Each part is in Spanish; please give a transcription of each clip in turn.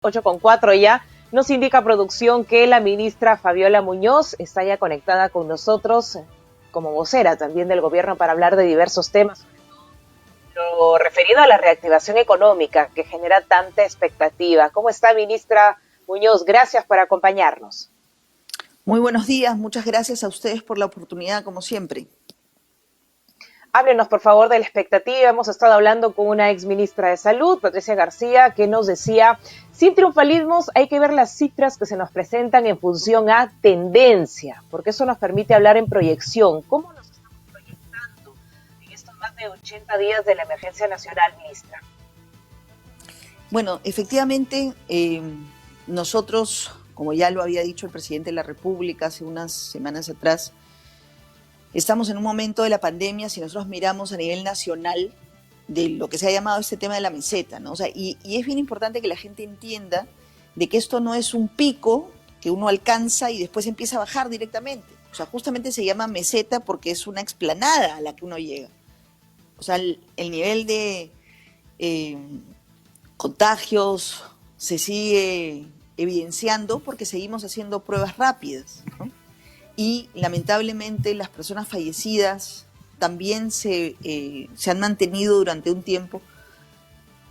8:04 ya. Nos indica producción que la ministra Fabiola Muñoz está ya conectada con nosotros como vocera también del gobierno para hablar de diversos temas, lo referido a la reactivación económica que genera tanta expectativa. ¿Cómo está, ministra Muñoz? Gracias por acompañarnos. Muy buenos días, muchas gracias a ustedes por la oportunidad, como siempre. Háblenos, por favor, de la expectativa. Hemos estado hablando con una exministra de Salud, Patricia García, que nos decía, sin triunfalismos hay que ver las cifras que se nos presentan en función a tendencia, porque eso nos permite hablar en proyección. ¿Cómo nos estamos proyectando en estos más de 80 días de la emergencia nacional, ministra? Bueno, efectivamente, nosotros, como ya lo había dicho el presidente de la República hace unas semanas atrás, estamos en un momento de la pandemia, si nosotros miramos a nivel nacional, de lo que se ha llamado este tema de la meseta, ¿no? O sea, y es bien importante que la gente entienda de que esto no es un pico que uno alcanza y después empieza a bajar directamente. O sea, justamente se llama meseta porque es una explanada a la que uno llega. O sea, el nivel de contagios se sigue evidenciando porque seguimos haciendo pruebas rápidas, ¿no? Y lamentablemente las personas fallecidas también se han mantenido durante un tiempo,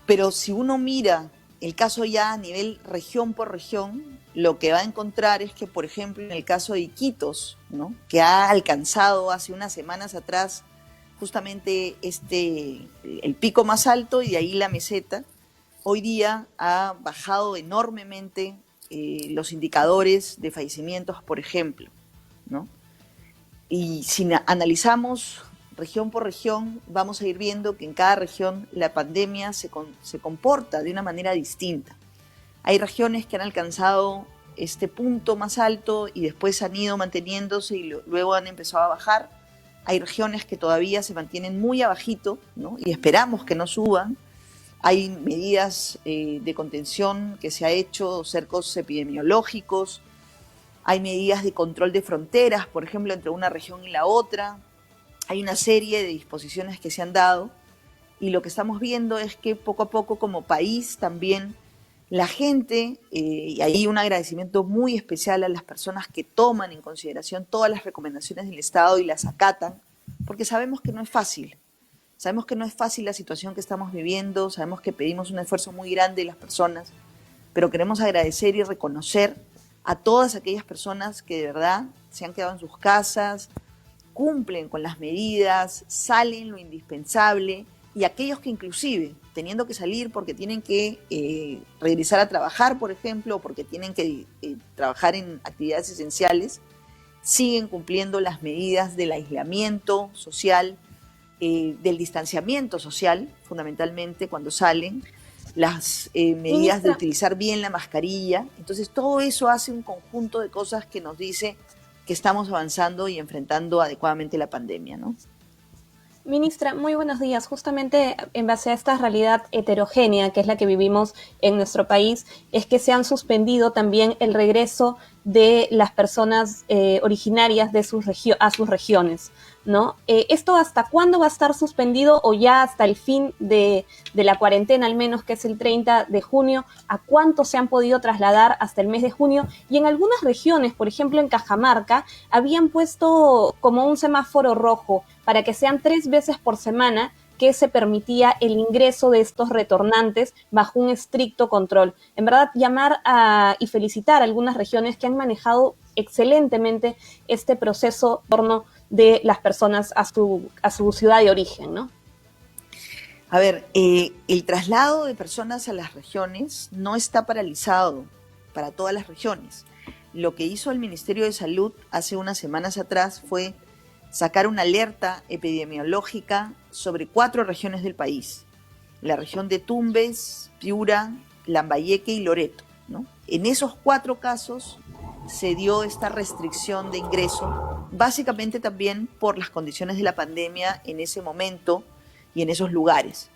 pero si uno mira el caso ya a nivel región por región, lo que va a encontrar es que, por ejemplo, en el caso de Iquitos, ¿no?, que ha alcanzado hace unas semanas atrás justamente el pico más alto y de ahí la meseta, hoy día ha bajado enormemente los indicadores de fallecimientos, por ejemplo, ¿no? Y si analizamos región por región, vamos a ir viendo que en cada región la pandemia se comporta de una manera distinta. Hay regiones que han alcanzado este punto más alto y después han ido manteniéndose y luego han empezado a bajar. Hay regiones que todavía se mantienen muy abajito, ¿no?, y esperamos que no suban. Hay medidas de contención que se ha hecho, cercos epidemiológicos. Hay medidas de control de fronteras, por ejemplo, entre una región y la otra. Hay una serie de disposiciones que se han dado y lo que estamos viendo es que poco a poco como país también la gente, y ahí un agradecimiento muy especial a las personas que toman en consideración todas las recomendaciones del Estado y las acatan, porque sabemos que no es fácil. Sabemos que no es fácil la situación que estamos viviendo, sabemos que pedimos un esfuerzo muy grande de las personas, pero queremos agradecer y reconocer a todas aquellas personas que de verdad se han quedado en sus casas, cumplen con las medidas, salen lo indispensable, y aquellos que inclusive, teniendo que salir porque tienen que regresar a trabajar, por ejemplo, o porque tienen que trabajar en actividades esenciales, siguen cumpliendo las medidas del aislamiento social, del distanciamiento social, fundamentalmente cuando salen, las medidas de utilizar bien la mascarilla. Entonces todo eso hace un conjunto de cosas que nos dice que estamos avanzando y enfrentando adecuadamente la pandemia, ¿no? Ministra, muy buenos días. Justamente en base a esta realidad heterogénea que es la que vivimos en nuestro país, es que se han suspendido también el regreso de las personas originarias de a sus regiones, ¿no? ¿Esto hasta cuándo va a estar suspendido o ya hasta el fin de la cuarentena, al menos que es el 30 de junio? ¿A cuánto se han podido trasladar hasta el mes de junio? Y en algunas regiones, por ejemplo en Cajamarca, habían puesto como un semáforo rojo para que sean 3 veces por semana que se permitía el ingreso de estos retornantes bajo un estricto control. En verdad, llamar y felicitar a algunas regiones que han manejado excelentemente este proceso en torno de las personas a su ciudad de origen, ¿no? A ver, el traslado de personas a las regiones no está paralizado para todas las regiones. Lo que hizo el Ministerio de Salud hace unas semanas atrás fue sacar una alerta epidemiológica sobre 4 regiones del país: la región de Tumbes, Piura, Lambayeque y Loreto, ¿no? En esos 4 casos se dio esta restricción de ingreso, básicamente también por las condiciones de la pandemia en ese momento y en esos lugares.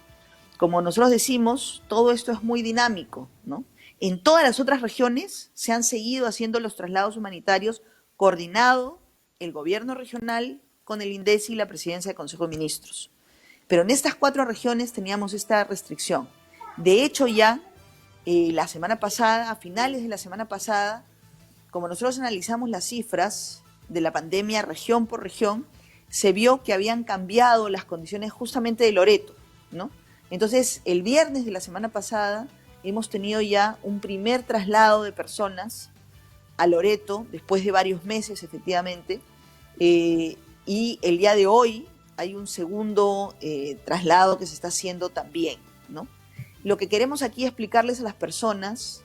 Como nosotros decimos, todo esto es muy dinámico, ¿no? En todas las otras regiones se han seguido haciendo los traslados humanitarios coordinado el gobierno regional con el INDECI y la presidencia del Consejo de Ministros. Pero en estas 4 regiones teníamos esta restricción. De hecho, ya la semana pasada, a finales de la semana pasada, como nosotros analizamos las cifras de la pandemia región por región, se vio que habían cambiado las condiciones justamente de Loreto, ¿no? Entonces, el viernes de la semana pasada hemos tenido ya un primer traslado de personas a Loreto, después de varios meses, efectivamente, y el día de hoy hay un segundo traslado que se está haciendo también, ¿no? Lo que queremos aquí explicarles a las personas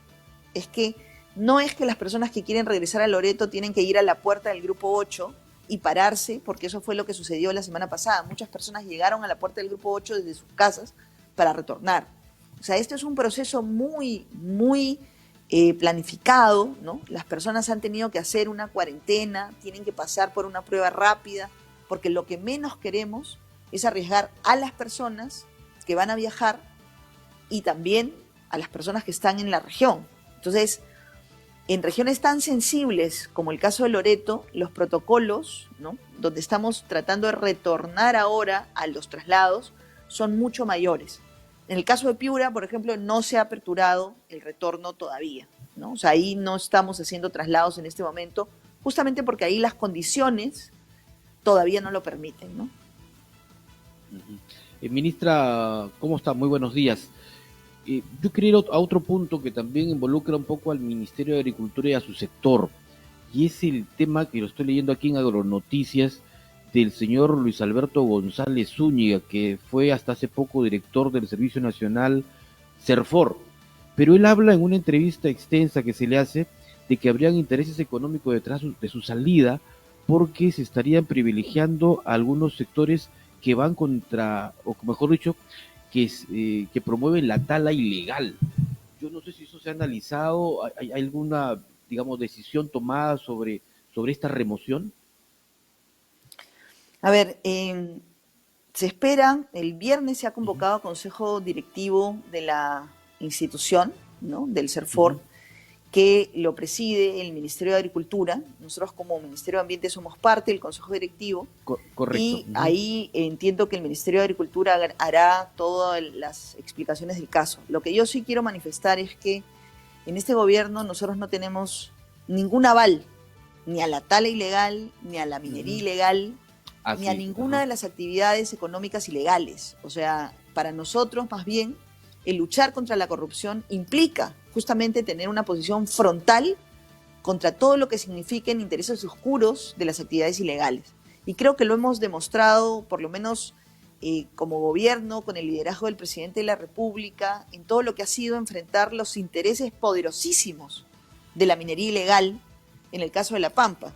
es que no es que las personas que quieren regresar a Loreto tienen que ir a la puerta del Grupo 8 y pararse, porque eso fue lo que sucedió la semana pasada. Muchas personas llegaron a la puerta del Grupo 8 desde sus casas para retornar. O sea, esto es un proceso muy planificado, ¿no? Las personas han tenido que hacer una cuarentena, tienen que pasar por una prueba rápida, porque lo que menos queremos es arriesgar a las personas que van a viajar y también a las personas que están en la región. Entonces, en regiones tan sensibles como el caso de Loreto, los protocolos, ¿no?, donde estamos tratando de retornar ahora a los traslados, son mucho mayores. En el caso de Piura, por ejemplo, no se ha aperturado el retorno todavía, ¿no? O sea, ahí no estamos haciendo traslados en este momento, justamente porque ahí las condiciones todavía no lo permiten, ¿no? Ministra, ¿cómo está? Muy buenos días. Yo quería ir a otro punto que también involucra un poco al Ministerio de Agricultura y a su sector, y es el tema que lo estoy leyendo aquí en Agronoticias del señor Luis Alberto González Zúñiga, que fue hasta hace poco director del Servicio Nacional Serfor, pero él habla en una entrevista extensa que se le hace de que habrían intereses económicos detrás de su salida porque se estarían privilegiando a algunos sectores que van contra, o mejor dicho, que promueven la tala ilegal. Yo no sé si eso se ha analizado, ¿hay alguna, digamos, decisión tomada sobre esta remoción? A ver, se espera, el viernes se ha convocado a consejo directivo de la institución, ¿no?, del Serfor, que lo preside el Ministerio de Agricultura. Nosotros como Ministerio de Ambiente somos parte del consejo directivo. Correcto. Y ahí entiendo que el Ministerio de Agricultura hará todas las explicaciones del caso. Lo que yo sí quiero manifestar es que en este gobierno nosotros no tenemos ningún aval ni a la tala ilegal, ni a la minería ilegal, ni a ninguna de las actividades económicas ilegales. O sea, para nosotros más bien el luchar contra la corrupción implica justamente tener una posición frontal contra todo lo que signifiquen intereses oscuros de las actividades ilegales. Y creo que lo hemos demostrado, por lo menos como gobierno, con el liderazgo del presidente de la República, en todo lo que ha sido enfrentar los intereses poderosísimos de la minería ilegal, en el caso de La Pampa,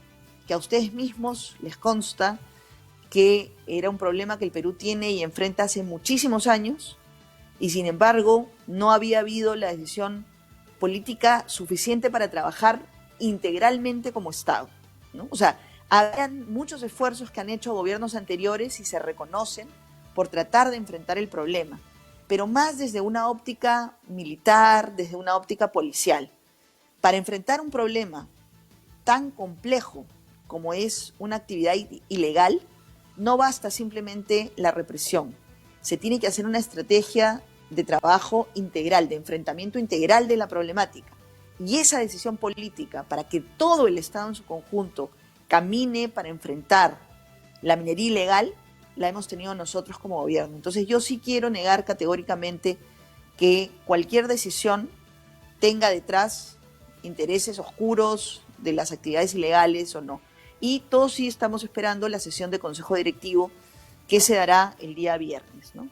que a ustedes mismos les consta que era un problema que el Perú tiene y enfrenta hace muchísimos años, y sin embargo no había habido la decisión política suficiente para trabajar integralmente como Estado, ¿no? O sea, habían muchos esfuerzos que han hecho gobiernos anteriores y se reconocen por tratar de enfrentar el problema, pero más desde una óptica militar, desde una óptica policial. Para enfrentar un problema tan complejo como es una actividad ilegal, no basta simplemente la represión. Se tiene que hacer una estrategia de trabajo integral, de enfrentamiento integral de la problemática. Y esa decisión política para que todo el Estado en su conjunto camine para enfrentar la minería ilegal, la hemos tenido nosotros como gobierno. Entonces yo sí quiero negar categóricamente que cualquier decisión tenga detrás intereses oscuros de las actividades ilegales o no. Y todos sí estamos esperando la sesión de consejo directivo que se dará el día viernes, ¿no?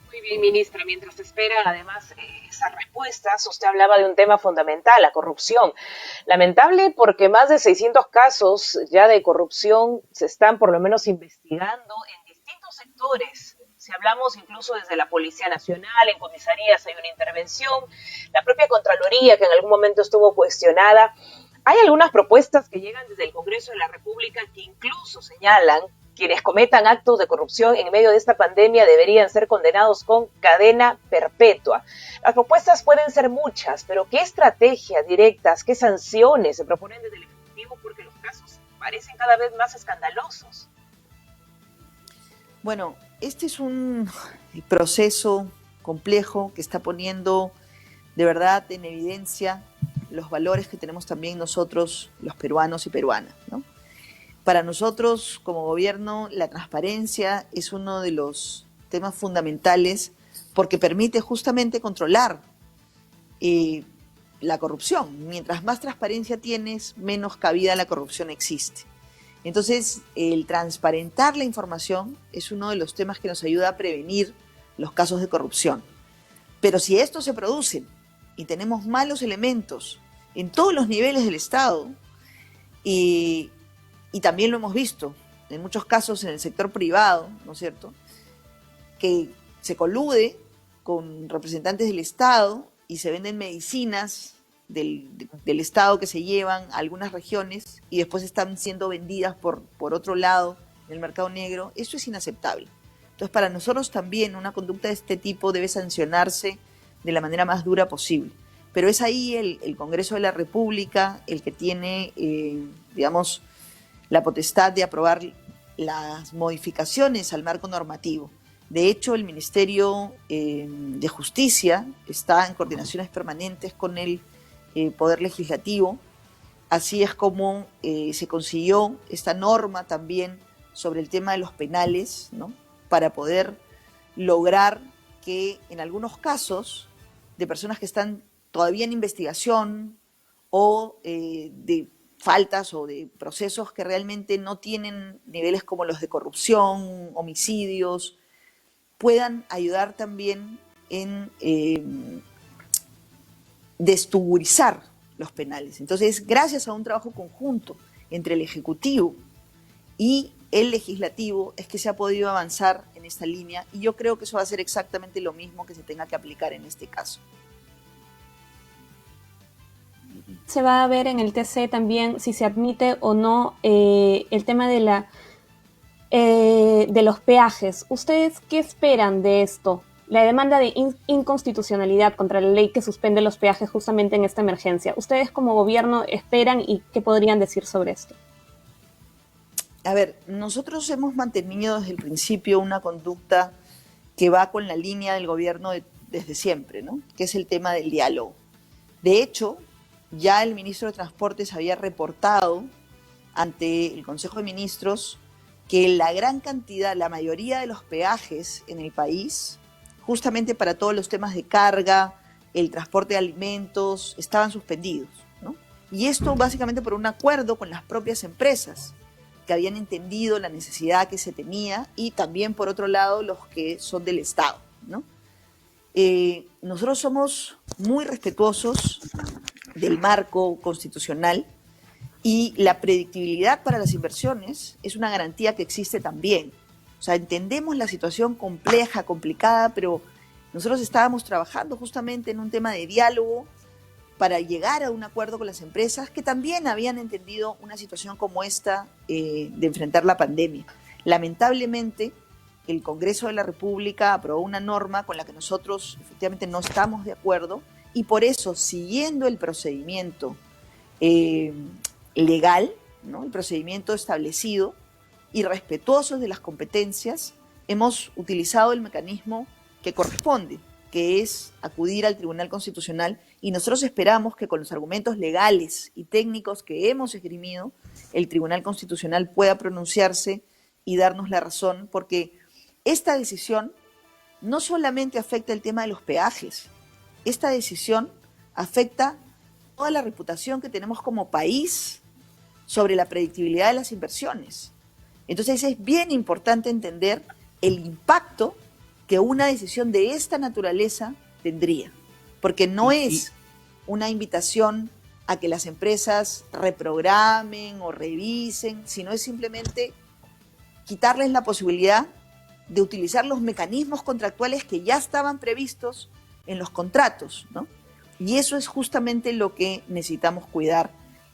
Muy bien, ministra. Mientras esperan, además, esas respuestas, usted hablaba de un tema fundamental, la corrupción. Lamentable porque más de 600 casos ya de corrupción se están por lo menos investigando en distintos sectores. Si hablamos incluso desde la Policía Nacional, en comisarías hay una intervención, la propia Contraloría que en algún momento estuvo cuestionada. Hay algunas propuestas que llegan desde el Congreso de la República que incluso señalan quienes cometan actos de corrupción en medio de esta pandemia deberían ser condenados con cadena perpetua. Las propuestas pueden ser muchas, pero ¿qué estrategias directas, qué sanciones se proponen desde el Ejecutivo? Porque los casos parecen cada vez más escandalosos. Bueno, este es un proceso complejo que está poniendo de verdad en evidencia los valores que tenemos también nosotros, los peruanos y peruanas, ¿no? Para nosotros, como gobierno, la transparencia es uno de los temas fundamentales porque permite justamente controlar la corrupción. Mientras más transparencia tienes, menos cabida la corrupción existe. Entonces, el transparentar la información es uno de los temas que nos ayuda a prevenir los casos de corrupción. Pero si esto se produce y tenemos malos elementos en todos los niveles del Estado, y también lo hemos visto en muchos casos en el sector privado, ¿no es cierto?, que se colude con representantes del Estado y se venden medicinas del Estado que se llevan a algunas regiones y después están siendo vendidas por otro lado en el mercado negro. Eso es inaceptable. Entonces, para nosotros también una conducta de este tipo debe sancionarse de la manera más dura posible. Pero es ahí el Congreso de la República el que tiene, digamos, la potestad de aprobar las modificaciones al marco normativo. De hecho, el Ministerio de Justicia está en coordinaciones permanentes con el Poder Legislativo. Así es como se consiguió esta norma también sobre el tema de los penales, ¿no?, para poder lograr que en algunos casos de personas que están todavía en investigación o de faltas o de procesos que realmente no tienen niveles como los de corrupción, homicidios, puedan ayudar también en destugurizar los penales. Entonces, gracias a un trabajo conjunto entre el Ejecutivo y el Legislativo es que se ha podido avanzar en esta línea y yo creo que eso va a ser exactamente lo mismo que se tenga que aplicar en este caso. Se va a ver en el TC también si se admite o no el tema de los peajes. ¿Ustedes qué esperan de esto? La demanda de inconstitucionalidad contra la ley que suspende los peajes justamente en esta emergencia. ¿Ustedes como gobierno esperan y qué podrían decir sobre esto? A ver, nosotros hemos mantenido desde el principio una conducta que va con la línea del gobierno desde siempre, ¿no?, que es el tema del diálogo. De hecho, ya el ministro de Transportes había reportado ante el Consejo de Ministros que la gran cantidad, la mayoría de los peajes en el país, justamente para todos los temas de carga, el transporte de alimentos, estaban suspendidos, ¿no? Y esto básicamente por un acuerdo con las propias empresas que habían entendido la necesidad que se tenía y también, por otro lado, los que son del Estado, ¿no? Nosotros somos muy respetuosos del marco constitucional y la predictibilidad para las inversiones es una garantía que existe también. O sea, entendemos la situación compleja, complicada, pero nosotros estábamos trabajando justamente en un tema de diálogo para llegar a un acuerdo con las empresas que también habían entendido una situación como esta de enfrentar la pandemia. Lamentablemente, el Congreso de la República aprobó una norma con la que nosotros efectivamente no estamos de acuerdo y por eso, siguiendo el procedimiento legal, ¿no?, el procedimiento establecido y respetuosos de las competencias, hemos utilizado el mecanismo que corresponde, que es acudir al Tribunal Constitucional, y nosotros esperamos que con los argumentos legales y técnicos que hemos esgrimido, el Tribunal Constitucional pueda pronunciarse y darnos la razón, porque esta decisión no solamente afecta el tema de los peajes, esta decisión afecta toda la reputación que tenemos como país sobre la predictibilidad de las inversiones. Entonces es bien importante entender el impacto que una decisión de esta naturaleza tendría, porque no es una invitación a que las empresas reprogramen o revisen, sino es simplemente quitarles la posibilidad de utilizar los mecanismos contractuales que ya estaban previstos en los contratos, ¿no? Y eso es justamente lo que necesitamos cuidar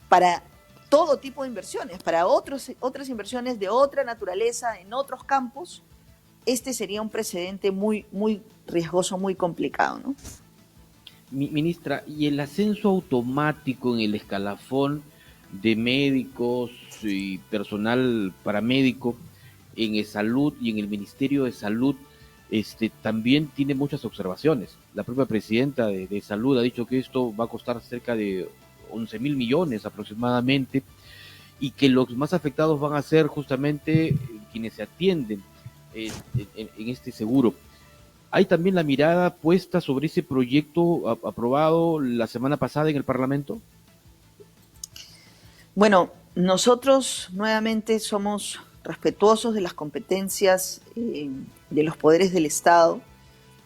para todo tipo de inversiones, para otras inversiones de otra naturaleza en otros campos. Este sería un precedente muy, muy riesgoso, muy complicado, ¿no? Ministra, ¿y el ascenso automático en el escalafón de médicos y personal paramédico en salud y en el Ministerio de Salud también tiene muchas observaciones. La propia presidenta de Salud ha dicho que esto va a costar cerca de 11.000 millones aproximadamente, y que los más afectados van a ser justamente quienes se atienden en este seguro. Hay también la mirada puesta sobre ese proyecto aprobado la semana pasada en el Parlamento. Bueno, nosotros nuevamente somos respetuosos de las competencias de los poderes del Estado,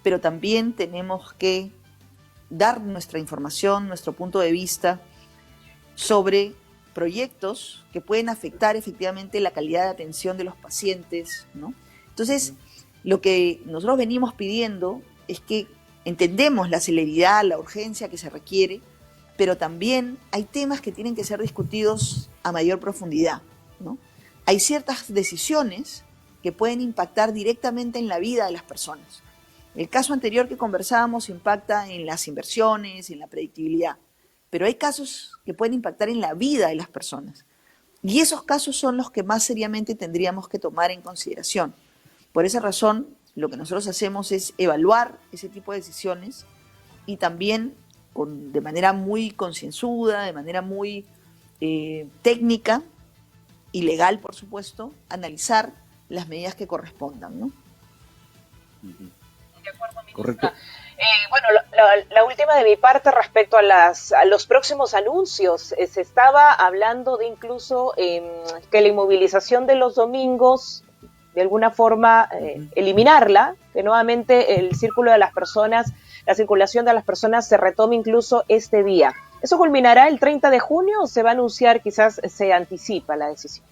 pero también tenemos que dar nuestra información, nuestro punto de vista sobre proyectos que pueden afectar efectivamente la calidad de atención de los pacientes, ¿no? Entonces, lo que nosotros venimos pidiendo es que entendemos la celeridad, la urgencia que se requiere, pero también hay temas que tienen que ser discutidos a mayor profundidad, ¿no? Hay ciertas decisiones que pueden impactar directamente en la vida de las personas. El caso anterior que conversábamos impacta en las inversiones, en la predictibilidad, pero hay casos que pueden impactar en la vida de las personas. Y esos casos son los que más seriamente tendríamos que tomar en consideración. Por esa razón, lo que nosotros hacemos es evaluar ese tipo de decisiones y también de manera muy concienzuda, de manera muy técnica y legal, por supuesto, analizar las medidas que correspondan, ¿no? De acuerdo, ministra. Correcto. Bueno, la última de mi parte respecto a los próximos anuncios. Se estaba hablando de incluso que la inmovilización de los domingos, de alguna forma, eliminarla, que nuevamente el círculo de las personas, la circulación de las personas se retome incluso este día. ¿Eso culminará el 30 de junio o se va a anunciar, quizás se anticipa la decisión?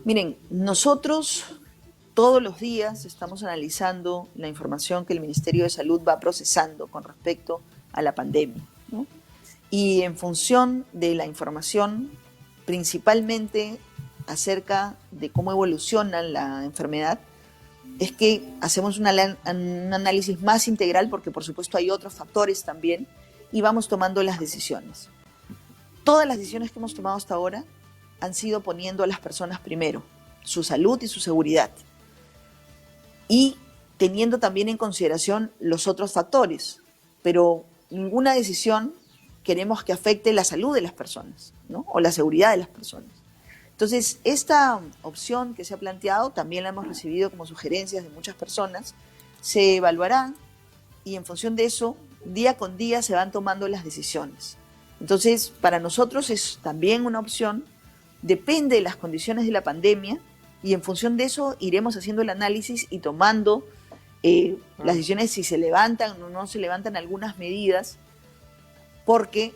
Miren, nosotros todos los días estamos analizando la información que el Ministerio de Salud va procesando con respecto a la pandemia, ¿no? Y en función de la información, principalmente acerca de cómo evoluciona la enfermedad, es que hacemos un análisis más integral, porque por supuesto hay otros factores también, y vamos tomando las decisiones. Todas las decisiones que hemos tomado hasta ahora han sido poniendo a las personas primero, su salud y su seguridad, y teniendo también en consideración los otros factores, pero ninguna decisión queremos que afecte la salud de las personas, ¿no? O la seguridad de las personas. Entonces, esta opción que se ha planteado, también la hemos recibido como sugerencias de muchas personas, se evaluará y en función de eso, día con día se van tomando las decisiones. Entonces, para nosotros es también una opción, depende de las condiciones de la pandemia, y en función de eso iremos haciendo el análisis y tomando las decisiones, si se levantan o no se levantan algunas medidas, porque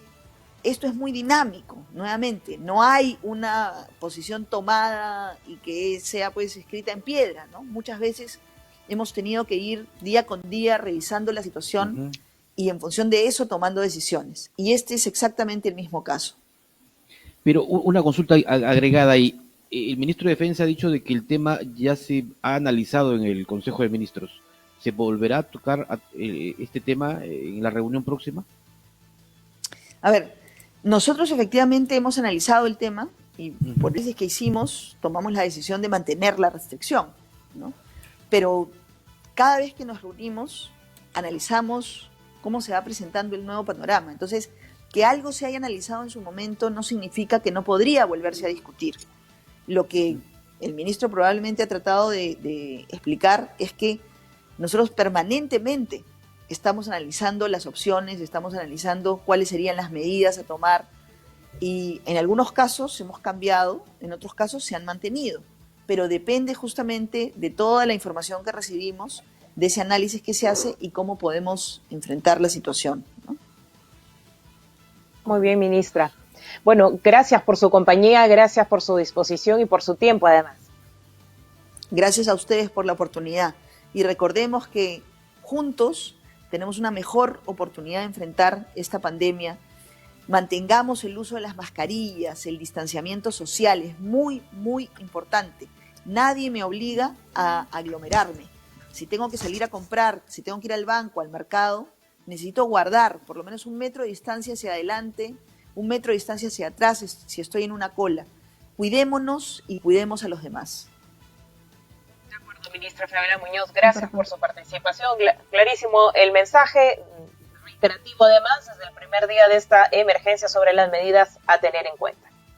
esto es muy dinámico. Nuevamente, no hay una posición tomada y que sea pues escrita en piedra, ¿no? Muchas veces hemos tenido que ir día con día revisando la situación y en función de eso tomando decisiones. Y este es exactamente el mismo caso. Pero una consulta agregada ahí. El ministro de Defensa ha dicho de que el tema ya se ha analizado en el Consejo de Ministros. ¿Se volverá a tocar este tema en la reunión próxima? A ver, nosotros efectivamente hemos analizado el tema y por eso es que tomamos la decisión de mantener la restricción, ¿no? Pero cada vez que nos reunimos, analizamos cómo se va presentando el nuevo panorama. Entonces, que algo se haya analizado en su momento no significa que no podría volverse a discutir. Lo que el ministro probablemente ha tratado de explicar es que nosotros permanentemente estamos analizando las opciones, estamos analizando cuáles serían las medidas a tomar y en algunos casos hemos cambiado, en otros casos se han mantenido, pero depende justamente de toda la información que recibimos, de ese análisis que se hace y cómo podemos enfrentar la situación, ¿no? Muy bien, ministra. Bueno, gracias por su compañía, gracias por su disposición y por su tiempo además. Gracias a ustedes por la oportunidad y recordemos que juntos tenemos una mejor oportunidad de enfrentar esta pandemia. Mantengamos el uso de las mascarillas, el distanciamiento social, es muy, muy importante. Nadie me obliga a aglomerarme. Si tengo que salir a comprar, si tengo que ir al banco, al mercado, necesito guardar por lo menos 1 metro de distancia hacia adelante, 1 metro de distancia hacia atrás si estoy en una cola. Cuidémonos y cuidemos a los demás. De acuerdo, ministra Fabiola Muñoz, gracias por su participación. Clarísimo el mensaje, reiterativo además, desde el primer día de esta emergencia sobre las medidas a tener en cuenta.